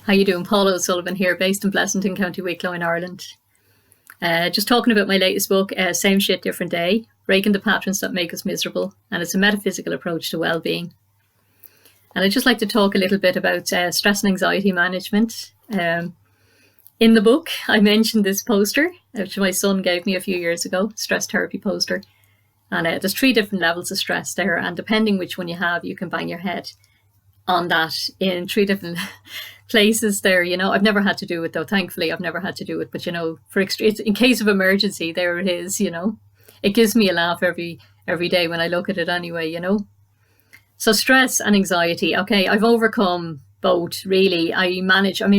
How you doing? Paula O'Sullivan here, based in Pleasanton, County Wicklow in Ireland. Just talking about my latest book, Same Shit, Different Day, Breaking the Patterns That Make Us Miserable, and it's a metaphysical approach to well-being. And I'd just like to talk a little bit about stress and anxiety management. In the book, I mentioned this poster, which my son gave me a few years ago, stress therapy poster. And there's 3 different levels of stress there, and depending which one you have, you can bang your head on that in 3 different places there. I've never had to do it though. Thankfully, I've never had to do it. But in case of emergency, there it is. It gives me a laugh every day when I look at it anyway. So stress and anxiety. Okay, I've overcome both really.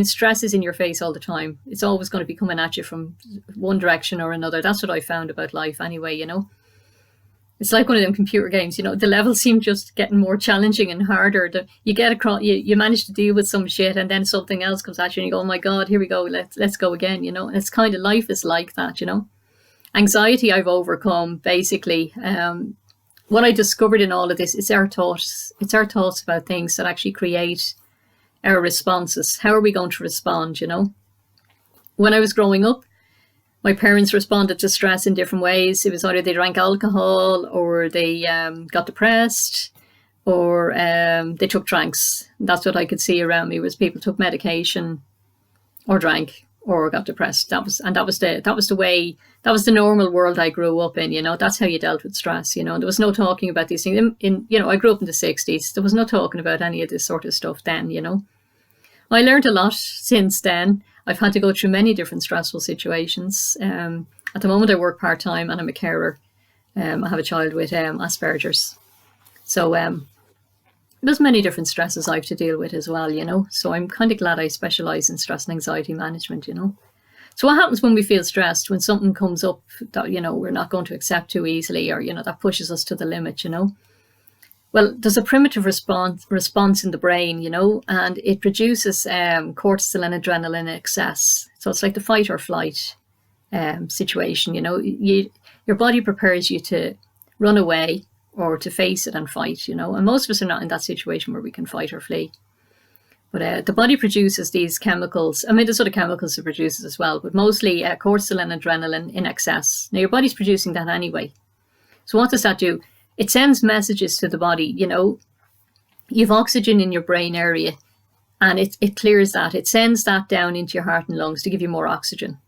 Stress is in your face all the time. It's always going to be coming at you from one direction or another. That's what I found about life anyway. It's like one of them computer games, the levels seem just getting more challenging and harder. You get across, you manage to deal with some shit, and then something else comes at you and you go, oh my God, here we go, let's go again, And it's kind of, life is like that, Anxiety I've overcome, basically. What I discovered in all of this, it's our thoughts about things that actually create our responses. How are we going to respond, When I was growing up, my parents responded to stress in different ways. It was either they drank alcohol, or they got depressed, or they took drinks. That's what I could see around me, was people took medication, or drank, or got depressed. That was the normal world I grew up in. That's how you dealt with stress. There was no talking about these things. I grew up in the 60s. There was no talking about any of this sort of stuff then. I learned a lot since then. I've had to go through many different stressful situations. At the moment, I work part-time and I'm a carer. I have a child with Asperger's. So there's many different stresses I have to deal with as well, So I'm kind of glad I specialise in stress and anxiety management, So what happens when we feel stressed, when something comes up that, we're not going to accept too easily, or, that pushes us to the limit, Well, there's a primitive response in the brain, and it produces cortisol and adrenaline in excess. So it's like the fight or flight situation, your body prepares you to run away or to face it and fight, and most of us are not in that situation where we can fight or flee. But the body produces these chemicals. There's other chemicals it produces as well, but mostly cortisol and adrenaline in excess. Now, your body's producing that anyway. So what does that do? It sends messages to the body, you've oxygen in your brain area, and it clears that. It sends that down into your heart and lungs to give you more oxygen,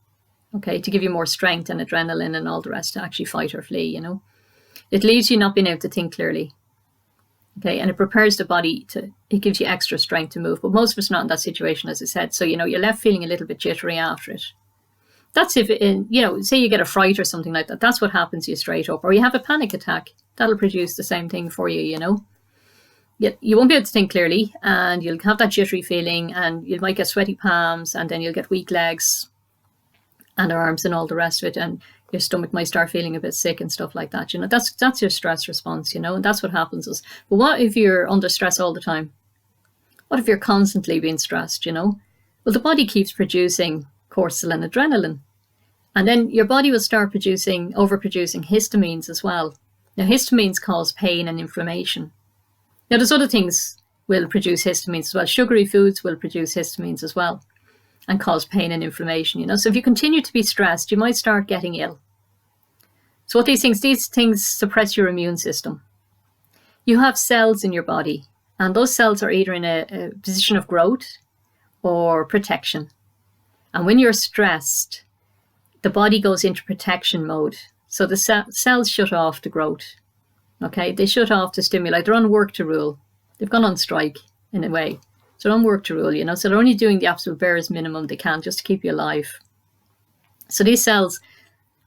okay, to give you more strength and adrenaline and all the rest to actually fight or flee, It leaves you not being able to think clearly, okay, and it prepares the body it gives you extra strength to move. But most of us are not in that situation, as I said, so, you're left feeling a little bit jittery after it. That's if, say you get a fright or something like that, that's what happens to you straight up. Or you have a panic attack, that'll produce the same thing for you, You won't be able to think clearly, and you'll have that jittery feeling, and you might get sweaty palms, and then you'll get weak legs and arms and all the rest of it, and your stomach might start feeling a bit sick and stuff like that. That's your stress response, and that's what happens. But what if you're under stress all the time? What if you're constantly being stressed, Well, the body keeps producing cortisol and adrenaline, and then your body will start overproducing histamines as well. Now, histamines cause pain and inflammation. Now, there's other things will produce histamines as well. Sugary foods will produce histamines as well and cause pain and inflammation, So if you continue to be stressed, you might start getting ill. So what these things suppress your immune system. You have cells in your body, and those cells are either in a position of growth or protection. And when you're stressed, the body goes into protection mode. So the cells shut off the growth, okay? They shut off the stimuli. They're on work to rule. They've gone on strike, in a way. So they're on work to rule, So they're only doing the absolute barest minimum they can just to keep you alive. So these cells,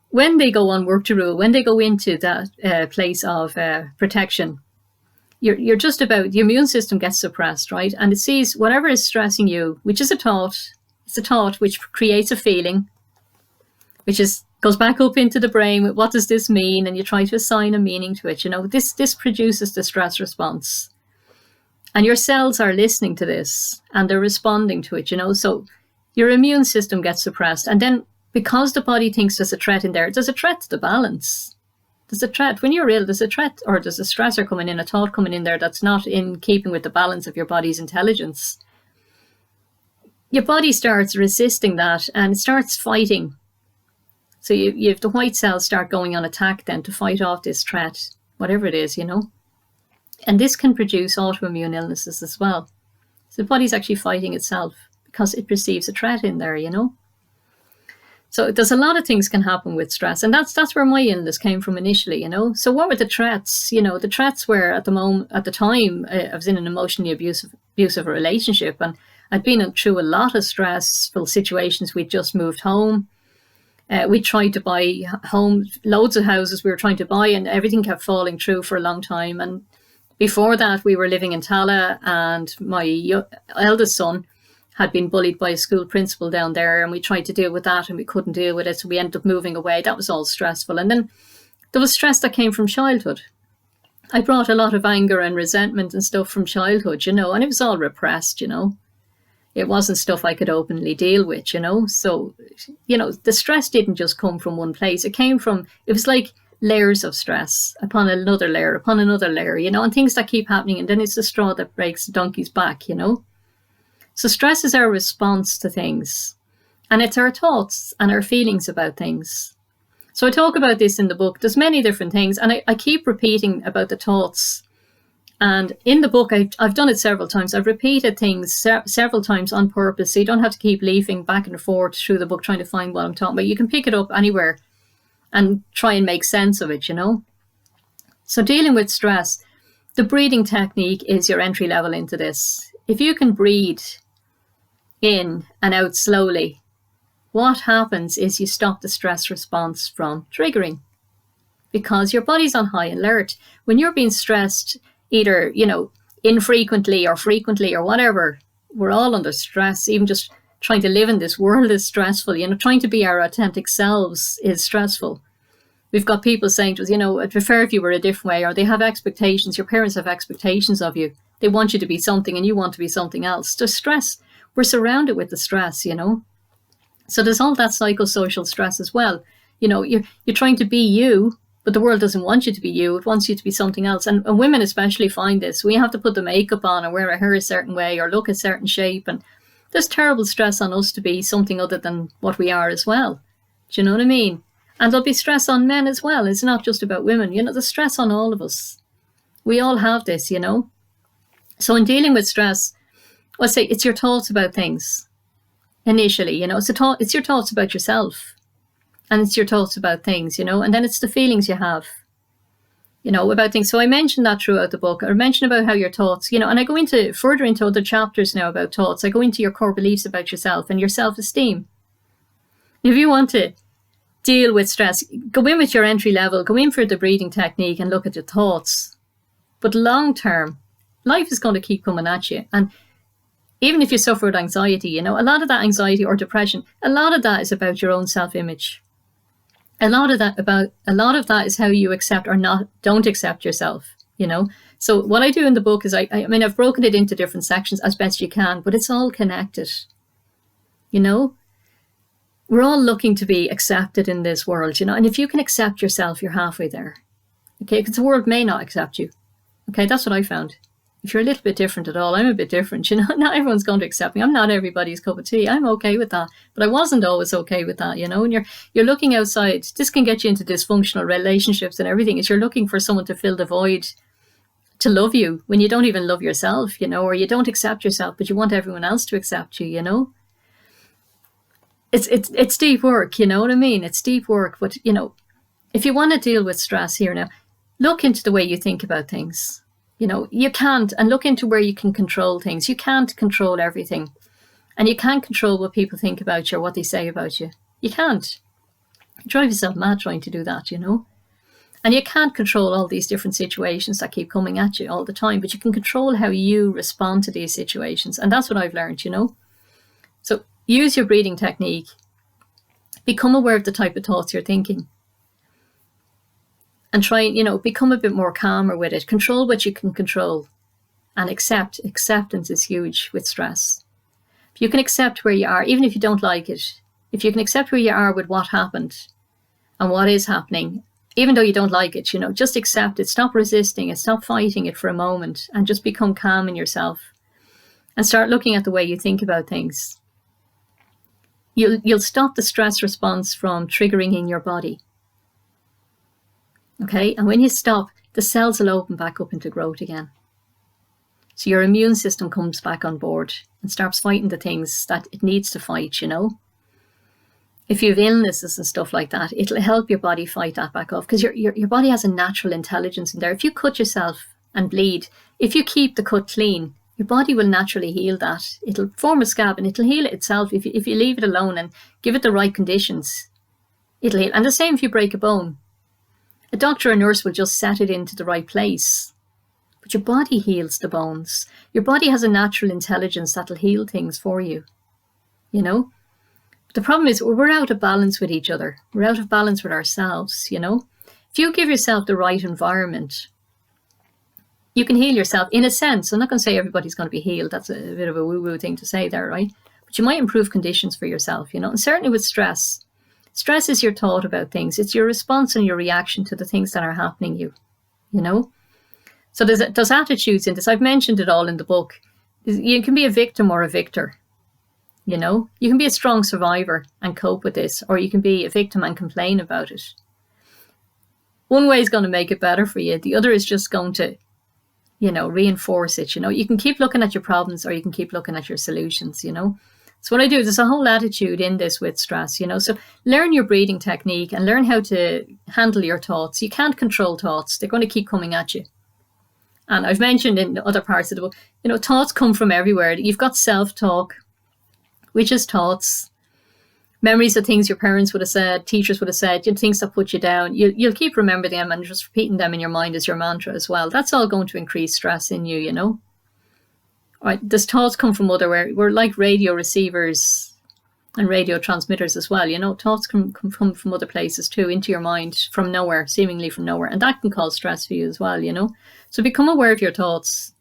when they go on work to rule, when they go into that place of protection, you're just about, the immune system gets suppressed, right? And it sees whatever is stressing you, which is a thought. It's a thought which creates a feeling, which goes back up into the brain. What does this mean? And you try to assign a meaning to it. This produces the stress response. And your cells are listening to this and they're responding to it, So your immune system gets suppressed. And then because the body thinks there's a threat in there, there's a threat to the balance. There's a threat. When you're ill, there's a threat, or there's a stressor coming in, a thought coming in there that's not in keeping with the balance of your body's intelligence. your body starts resisting that and it starts fighting. So you have the white cells start going on attack then to fight off this threat, whatever it is, And this can produce autoimmune illnesses as well. So the body's actually fighting itself because it perceives a threat in there, So there's a lot of things can happen with stress, and that's where my illness came from initially, So what were the threats? The threats were at the time I was in an emotionally abusive relationship, and I'd been through a lot of stressful situations. We'd just moved home. We tried to buy homes, loads of houses we were trying to buy, and everything kept falling through for a long time. And before that, we were living in Tallaght, and my eldest son had been bullied by a school principal down there, and we tried to deal with that and we couldn't deal with it, so we ended up moving away. That was all stressful. And then there was stress that came from childhood. I brought a lot of anger and resentment and stuff from childhood, and it was all repressed, It wasn't stuff I could openly deal with, So, the stress didn't just come from one place. It was like layers of stress upon another layer, and things that keep happening, and then it's the straw that breaks the donkey's back, So stress is our response to things, and it's our thoughts and our feelings about things. So I talk about this in the book. There's many different things, and I keep repeating about the thoughts. And in the book, I've done it several times. I've repeated things several times on purpose, so you don't have to keep leafing back and forth through the book trying to find what I'm talking about. You can pick it up anywhere and try and make sense of it, So dealing with stress, the breathing technique is your entry level into this. If you can breathe in and out slowly, what happens is you stop the stress response from triggering, because your body's on high alert. When you're being stressed, either, infrequently or frequently or whatever, we're all under stress. Even just trying to live in this world is stressful. Trying to be our authentic selves is stressful. We've got people saying to us, I'd prefer if you were a different way, or they have expectations. Your parents have expectations of you. They want you to be something and you want to be something else. The stress, we're surrounded with the stress, So there's all that psychosocial stress as well. You're trying to be you, but the world doesn't want you to be you. It wants you to be something else. And women especially find this. We have to put the makeup on and wear our hair a certain way or look a certain shape. And there's terrible stress on us to be something other than what we are as well. Do you know what I mean? And there'll be stress on men as well. It's not just about women. There's stress on all of us. We all have this, So in dealing with stress, I'll say it's your thoughts about things initially, it's your thoughts about yourself, and it's your thoughts about things, and then it's the feelings you have, about things. So I mentioned that throughout the book. I mentioned about how your thoughts, and I go further into other chapters now about thoughts. I go into your core beliefs about yourself and your self-esteem. If you want to deal with stress, go in with your entry level, go in for the breathing technique and look at your thoughts. But long term, life is going to keep coming at you. And even if you suffer with anxiety, a lot of that anxiety or depression, a lot of that is about your own self-image. A lot of that is how you accept or don't accept yourself, So what I do in the book is I've broken it into different sections as best you can, but it's all connected. We're all looking to be accepted in this world, and if you can accept yourself, you're halfway there. Okay, because the world may not accept you. Okay, that's what I found. If you're a little bit different at all, I'm a bit different, not everyone's going to accept me. I'm not everybody's cup of tea. I'm okay with that. But I wasn't always okay with that, and you're looking outside. This can get you into dysfunctional relationships and everything. Is you're looking for someone to fill the void, to love you when you don't even love yourself, or you don't accept yourself, but you want everyone else to accept you, It's deep work, you know what I mean? It's deep work. But, if you want to deal with stress here now, look into the way you think about things. You can't, and look into where you can control things. You can't control everything. And you can't control what people think about you or what they say about you. You can't. You drive yourself mad trying to do that, And you can't control all these different situations that keep coming at you all the time, but you can control how you respond to these situations. And that's what I've learned, So use your breathing technique. Become aware of the type of thoughts you're thinking. And try, become a bit more calmer with it. Control what you can control. And accept. Acceptance is huge with stress. If you can accept where you are, even if you don't like it, if you can accept where you are with what happened and what is happening, even though you don't like it, just accept it. Stop resisting it. Stop fighting it for a moment and just become calm in yourself. And start looking at the way you think about things. you'll stop the stress response from triggering in your body. Okay, and when you stop, the cells will open back up into growth again. So your immune system comes back on board and starts fighting the things that it needs to fight, you know. If you have illnesses and stuff like that, it'll help your body fight that back off, because your body has a natural intelligence in there. If you cut yourself and bleed, if you keep the cut clean, your body will naturally heal that. It'll form a scab and it'll heal it itself if you leave it alone and give it the right conditions. It'll heal. And the same if you break a bone. A doctor or nurse will just set it into the right place. But your body heals the bones. Your body has a natural intelligence that'll heal things for you, you know. The problem is we're out of balance with each other. We're out of balance with ourselves, you know. If you give yourself the right environment, you can heal yourself in a sense. I'm not going to say everybody's going to be healed. That's a bit of a woo-woo thing to say there, right? But you might improve conditions for yourself, you know. And certainly with stress. Stress is your thought about things. It's your response and your reaction to the things that are happening you know. So there's attitudes in this. I've mentioned it all in the book. You can be a victim or a victor. You know, you can be a strong survivor and cope with this, or you can be a victim and complain about it. One way is going to make it better for you. The other is just going to, you know, reinforce it. You know, you can keep looking at your problems or you can keep looking at your solutions, you know. So what I do is there's a whole attitude in this with stress, you know. So learn your breathing technique and learn how to handle your thoughts. You can't control thoughts. They're going to keep coming at you. And I've mentioned in other parts of the book, you know, thoughts come from everywhere. You've got self-talk, which is thoughts, memories of things your parents would have said, teachers would have said, you know, things that put you down. You'll keep remembering them and just repeating them in your mind as your mantra as well. That's all going to increase stress in you, you know. All right, these thoughts come from we're like radio receivers and radio transmitters as well, you know. Thoughts come from other places too, into your mind from nowhere, seemingly from nowhere. And that can cause stress for you as well, you know. So become aware of your thoughts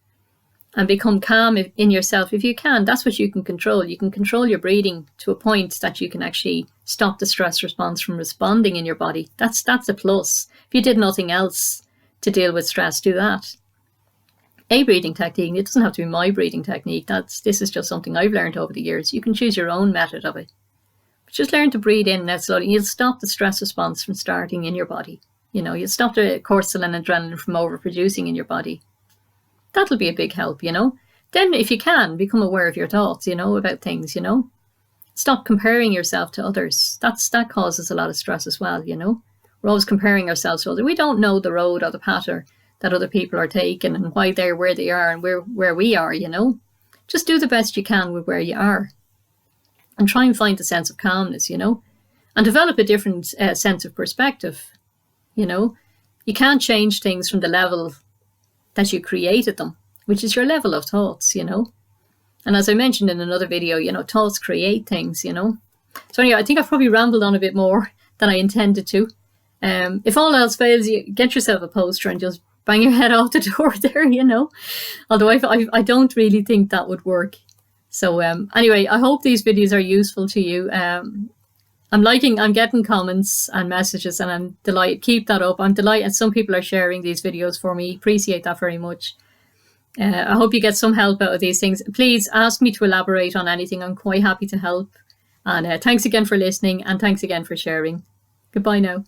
and become calm in yourself if you can. That's what you can control. You can control your breathing to a point that you can actually stop the stress response from responding in your body. That's a plus. If you did nothing else to deal with stress, do that. A breathing technique, it doesn't have to be my breathing technique. This is just something I've learned over the years. You can choose your own method of it. But just learn to breathe in and out slowly. You'll stop the stress response from starting in your body. You know, you'll stop the cortisol and adrenaline from overproducing in your body. That'll be a big help, you know. Then if you can, become aware of your thoughts, you know, about things, you know. Stop comparing yourself to others. That causes a lot of stress as well, you know. We're always comparing ourselves to others. We don't know the road or the path that other people are taking and why they're where they are and where we are, you know. Just do the best you can with where you are. And try and find a sense of calmness, you know. And develop a different sense of perspective, you know. You can't change things from the level that you created them, which is your level of thoughts, you know. And as I mentioned in another video, you know, thoughts create things, you know. So anyway, I think I've probably rambled on a bit more than I intended to. If all else fails, you get yourself a poster and just bang your head off the door there, you know. Although I don't really think that would work. So anyway, I hope these videos are useful to you. I'm getting comments and messages and I'm delighted. Keep that up. I'm delighted. Some people are sharing these videos for me. Appreciate that very much. I hope you get some help out of these things. Please ask me to elaborate on anything. I'm quite happy to help. And thanks again for listening and thanks again for sharing. Goodbye now.